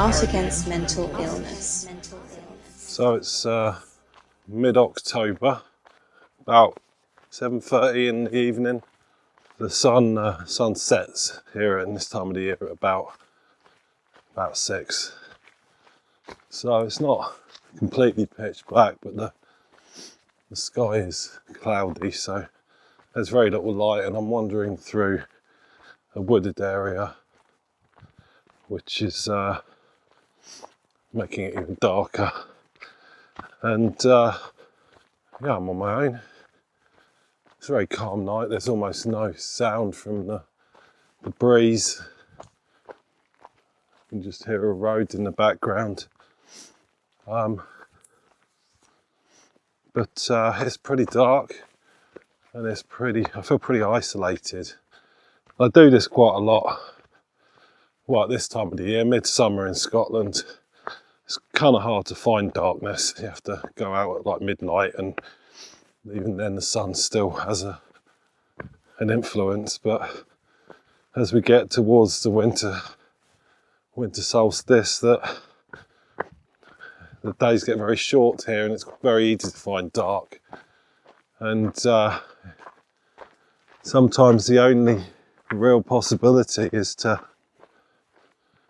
Art Against Mental Illness. So it's mid-October, about 7:30 in the evening. The sun sets here at this time of the year at about 6. So it's not completely pitch black, but the sky is cloudy, so there's very little light, and I'm wandering through a wooded area, which is making it even darker. And yeah, I'm on my own. It's a very calm night. There's almost no sound from the breeze. You can just hear a road in the background. But it's pretty dark, and I feel pretty isolated. I do this quite a lot. Well, at this time of the year, midsummer in Scotland, it's kind of hard to find darkness. You have to go out at like midnight, and even then the sun still has an influence. But as we get towards the winter solstice, that the days get very short here, and it's very easy to find dark. And sometimes the only real possibility is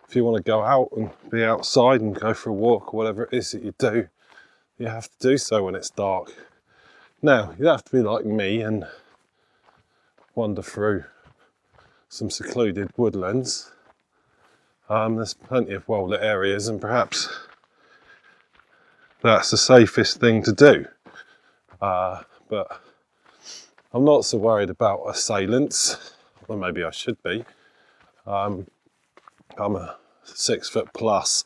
if you want to go out and be outside and go for a walk or whatever it is that you do, you have to do so when it's dark. Now, you don't have to be like me and wander through some secluded woodlands. There's plenty of well-lit areas, and perhaps that's the safest thing to do. But I'm not so worried about assailants, or maybe I should be. I'm a 6 foot plus,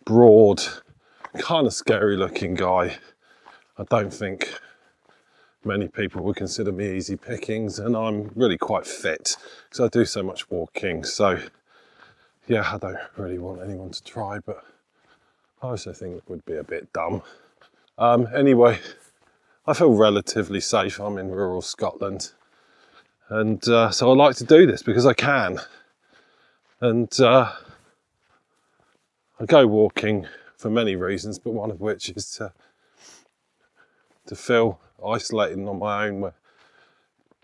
broad, kind of scary looking guy. I don't think many people would consider me easy pickings, and I'm really quite fit because I do so much walking. So yeah, I don't really want anyone to try, but I also think it would be a bit dumb. Anyway, I feel relatively safe. I'm in rural Scotland, and so I like to do this because I can. And I go walking for many reasons, but one of which is to feel isolated on my own, where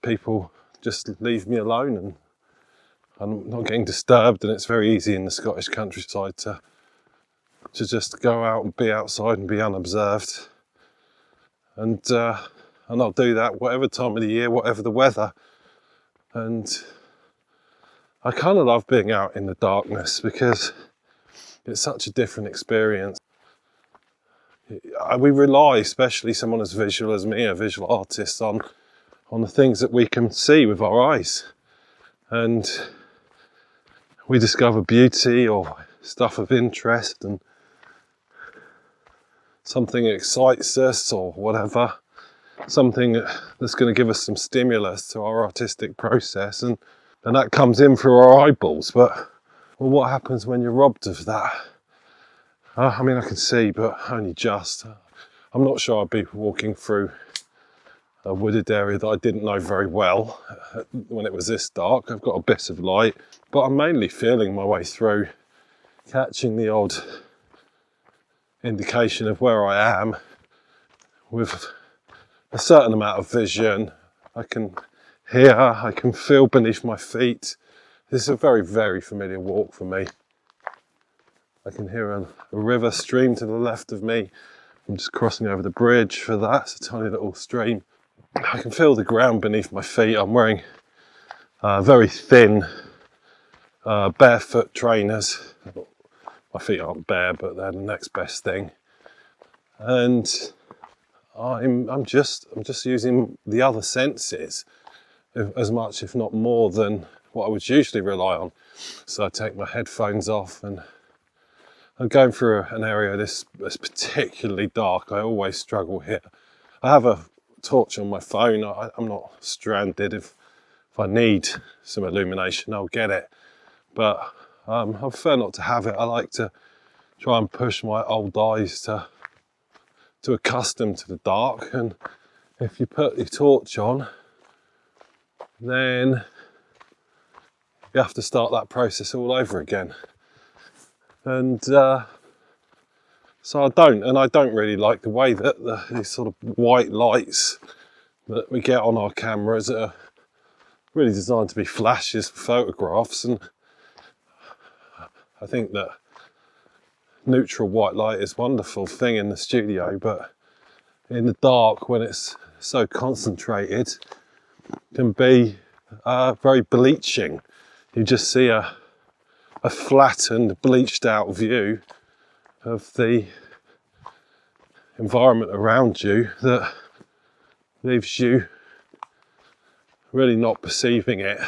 people just leave me alone and I'm not getting disturbed. And it's very easy in the Scottish countryside to just go out and be outside and be unobserved. And I'll do that whatever time of the year, whatever the weather. And I kind of love being out in the darkness because it's such a different experience. We rely, especially someone as visual as me, a visual artist, on the things that we can see with our eyes. And we discover beauty or stuff of interest, and something excites us or whatever, something that's going to give us some stimulus to our artistic process, and that comes in through our eyeballs. But well, what happens when you're robbed of that? I mean, I can see, but only just. I'm not sure I'd be walking through a wooded area that I didn't know very well when it was this dark. I've got a bit of light, but I'm mainly feeling my way through, catching the odd indication of where I am with a certain amount of vision. I can hear, I can feel beneath my feet. This is a very, very familiar walk for me. I can hear a river stream to the left of me. I'm just crossing over the bridge for that. It's a tiny little stream. I can feel the ground beneath my feet. I'm wearing very thin barefoot trainers. My feet aren't bare, but they're the next best thing. And I'm just using the other senses as much, if not more, than what I would usually rely on. So I take my headphones off, and I'm going through an area that's particularly dark. I always struggle here. I have a torch on my phone. I'm not stranded. If I need some illumination, I'll get it. But I prefer not to have it. I like to try and push my old eyes to accustom to the dark. And if you put your torch on, then you have to start that process all over again. And so I don't really like the way that these sort of white lights that we get on our cameras are really designed to be flashes for photographs, and I think that neutral white light is a wonderful thing in the studio, but in the dark, when it's so concentrated, can be very bleaching. You just see a flattened, bleached out view of the environment around you that leaves you really not perceiving it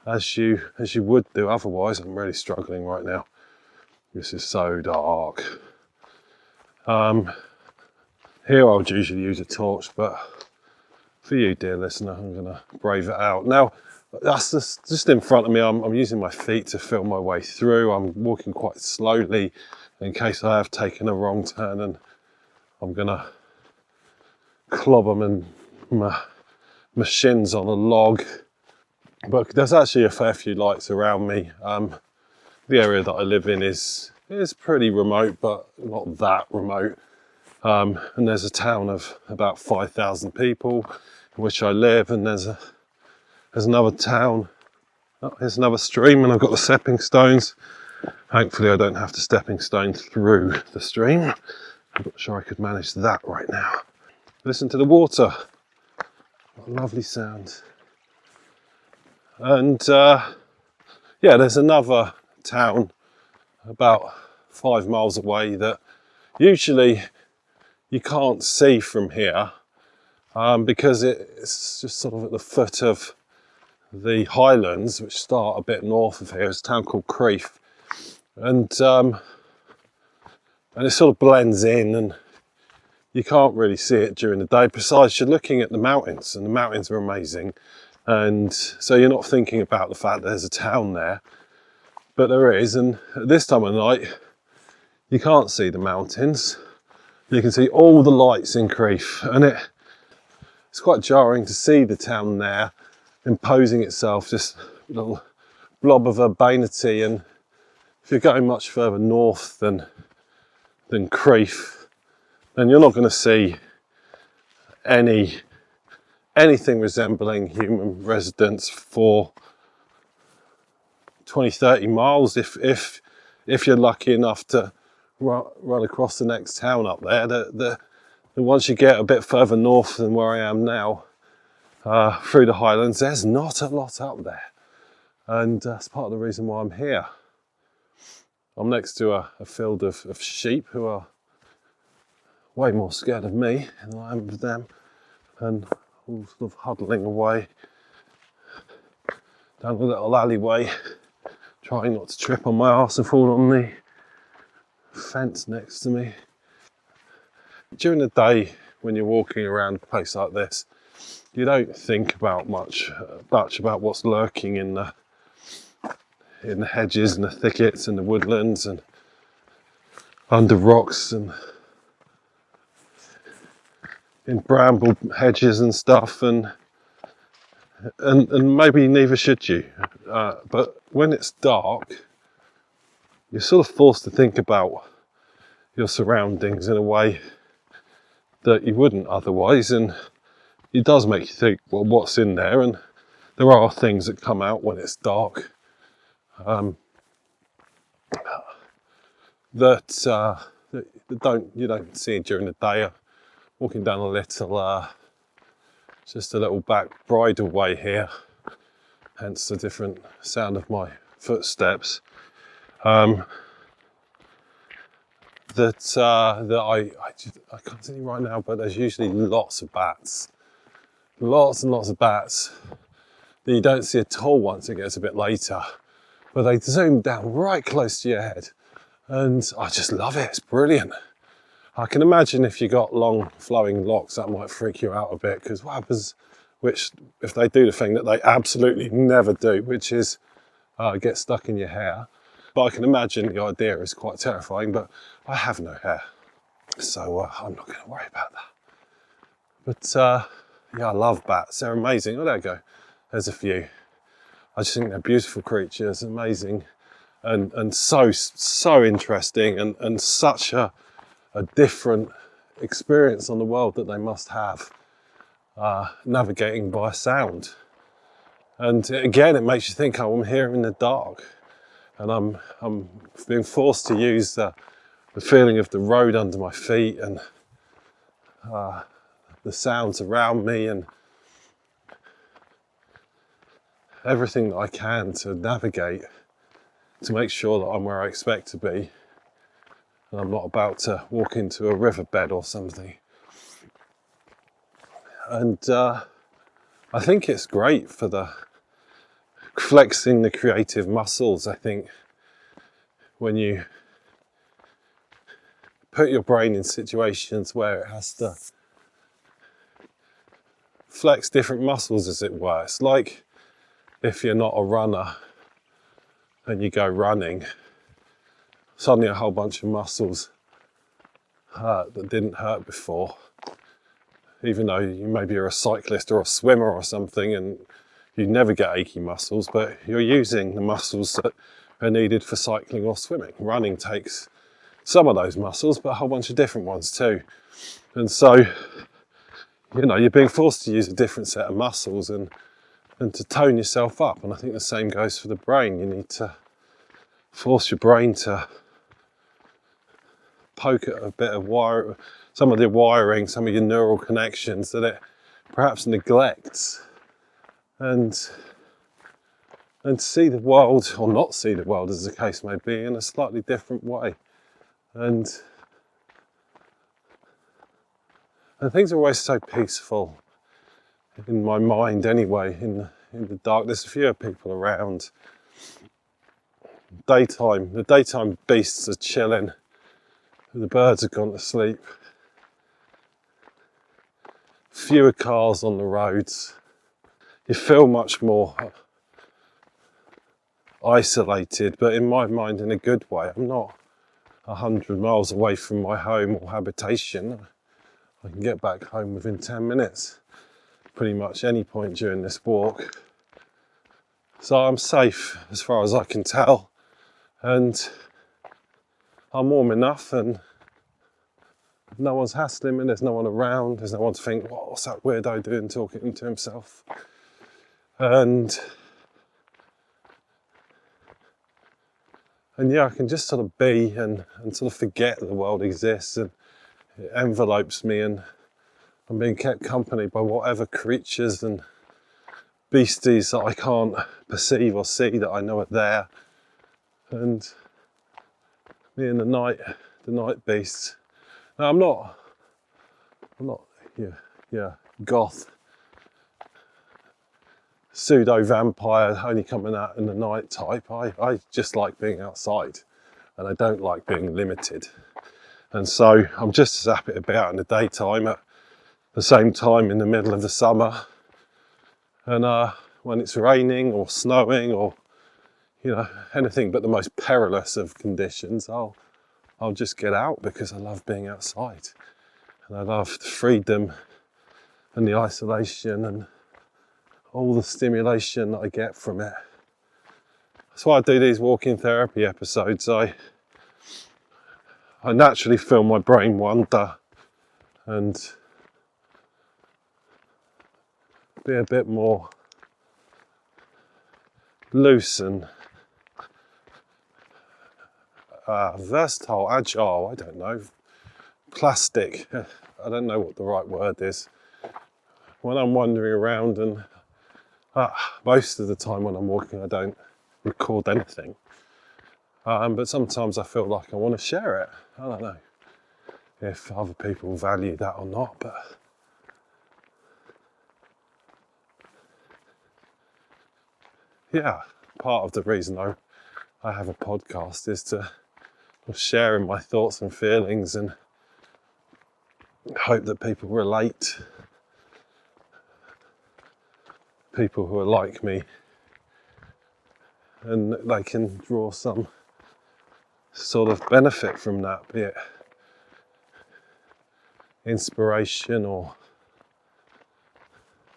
as you would do otherwise. I'm really struggling right now. This is so dark. Here I would usually use a torch, but for you, dear listener, I'm going to brave it out. Now, that's just in front of me. I'm using my feet to feel my way through. I'm walking quite slowly in case I have taken a wrong turn and I'm going to clobber my shins on a log. But there's actually a fair few lights around me. The area that I live in is pretty remote, but not that remote. And there's a town of about 5,000 people in which I live, and there's another town. Oh, here's another stream, and I've got the stepping stones. Thankfully, I don't have to stepping stone through the stream. I'm not sure I could manage that right now. Listen to the water. What a lovely sound. And yeah, there's another town about 5 miles away that usually you can't see from here because it's just sort of at the foot of the highlands, which start a bit north of here. It's a town called Crieff, and it sort of blends in, and you can't really see it during the day. Besides, you're looking at the mountains, and the mountains are amazing, and so you're not thinking about the fact that there's a town there, but there is. And at this time of night, you can't see the mountains. You can see all the lights in Crieff, and it's quite jarring to see the town there imposing itself, this little blob of urbanity. And if you're going much further north than Crieff, then you're not going to see anything resembling human residence for 20-30 miles if you're lucky enough to run across the next town up there. And once you get a bit further north than where I am now, through the highlands, there's not a lot up there, and that's part of the reason why I'm here. I'm next to a field of sheep who are way more scared of me than I am of them, and all sort of huddling away down a little alleyway, trying not to trip on my arse and fall on the fence next to me. During the day, when you're walking around a place like this, you don't think about much about what's lurking in the hedges and the thickets and the woodlands and under rocks and in bramble hedges and stuff, and maybe neither should you. But when it's dark, you're sort of forced to think about your surroundings in a way that you wouldn't otherwise, and it does make you think, well, what's in there? And there are things that come out when it's dark that you don't see during the day. Walking down just a little back bridleway here, hence the different sound of my footsteps. That I can't see right now, but there's usually lots of bats, lots and lots of bats that you don't see at all once it gets a bit later, but they zoom down right close to your head, and I just love it. It's brilliant. I can imagine if you got long flowing locks, that might freak you out a bit, because what happens, if they do the thing that they absolutely never do, which is get stuck in your hair. But I can imagine the idea is quite terrifying, but I have no hair, so I'm not going to worry about that. But yeah, I love bats. They're amazing. Oh, there you go. There's a few. I just think they're beautiful creatures, amazing. and so interesting, and such a different experience on the world that they must have, navigating by sound. And again, it makes you think, oh, I'm here in the dark, and I'm being forced to use the feeling of the road under my feet, and the sounds around me, and everything that I can to navigate, to make sure that I'm where I expect to be, and I'm not about to walk into a riverbed or something. And I think it's great for the flexing the creative muscles. I think when you put your brain in situations where it has to flex different muscles, as it were. It's like if you're not a runner and you go running, suddenly a whole bunch of muscles hurt that didn't hurt before, even though you maybe you're a cyclist or a swimmer or something, and you never get achy muscles, but you're using the muscles that are needed for cycling or swimming. Running takes some of those muscles, but a whole bunch of different ones too. And so, you're being forced to use a different set of muscles and to tone yourself up. And I think the same goes for the brain. You need to force your brain to poke at a bit of wire, some of the wiring, some of your neural connections that it perhaps neglects, and see the world, or not see the world as the case may be, in a slightly different way. And things are always so peaceful in my mind anyway, in the dark. There's a few people around. The daytime beasts are chilling, the birds have gone to sleep, fewer cars on the roads. You feel much more isolated, but in my mind in a good way. I'm not 100 miles away from my home or habitation. I can get back home within 10 minutes, pretty much any point during this walk. So I'm safe as far as I can tell, and I'm warm enough, and no one's hassling me, there's no one around, there's no one to think, what's that weirdo doing talking to himself? And yeah, I can just sort of be and sort of forget the world exists, and it envelopes me, and I'm being kept company by whatever creatures and beasties that I can't perceive or see that I know are there. And me and the night beasts. Now I'm not goth pseudo vampire only coming out in the night type. I just like being outside, and I don't like being limited. And so I'm just as happy to be out in the daytime at the same time in the middle of the summer. And when it's raining or snowing or anything but the most perilous of conditions, I'll just get out, because I love being outside, and I love the freedom and the isolation and all the stimulation that I get from it. That's why I do these walking therapy episodes. I naturally feel my brain wander and be a bit more loose and versatile, agile, I don't know, plastic. I don't know what the right word is. When I'm wandering around, and most of the time when I'm walking, I don't record anything. But sometimes I feel like I want to share it. I don't know if other people value that or not, but yeah, part of the reason I have a podcast is to share in my thoughts and feelings, and hope that people relate, people who are like me, and they can draw some sort of benefit from that, be it inspiration or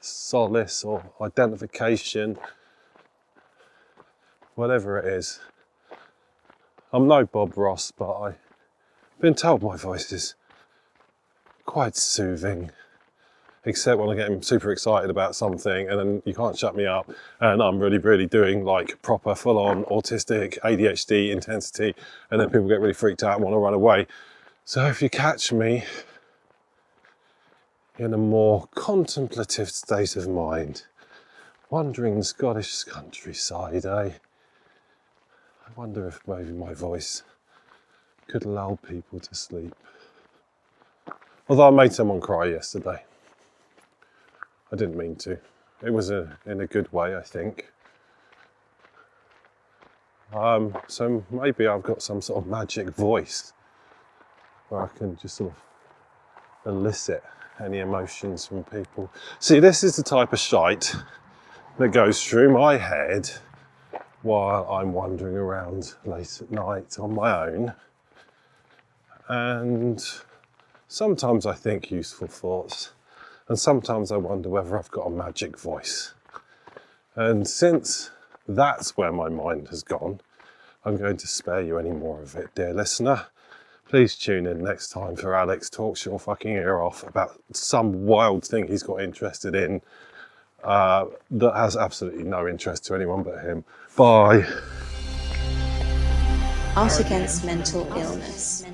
solace or identification, whatever it is. I'm no Bob Ross, but I've been told my voice is quite soothing, except when I get super excited about something and then you can't shut me up and I'm really doing like proper full-on autistic ADHD intensity, and then people get really freaked out and want to run away. So if you catch me in a more contemplative state of mind, wandering the Scottish countryside, I wonder if maybe my voice could lull people to sleep. Although I made someone cry yesterday. I didn't mean to. It was in a good way, I think. So maybe I've got some sort of magic voice where I can just sort of elicit any emotions from people. See, this is the type of shite that goes through my head while I'm wandering around late at night on my own. And sometimes I think useful thoughts, and sometimes I wonder whether I've got a magic voice. And since that's where my mind has gone, I'm going to spare you any more of it, dear listener. Please tune in next time for Alex talks your fucking ear off about some wild thing he's got interested in that has absolutely no interest to anyone but him. Bye. Art Against Mental Illness.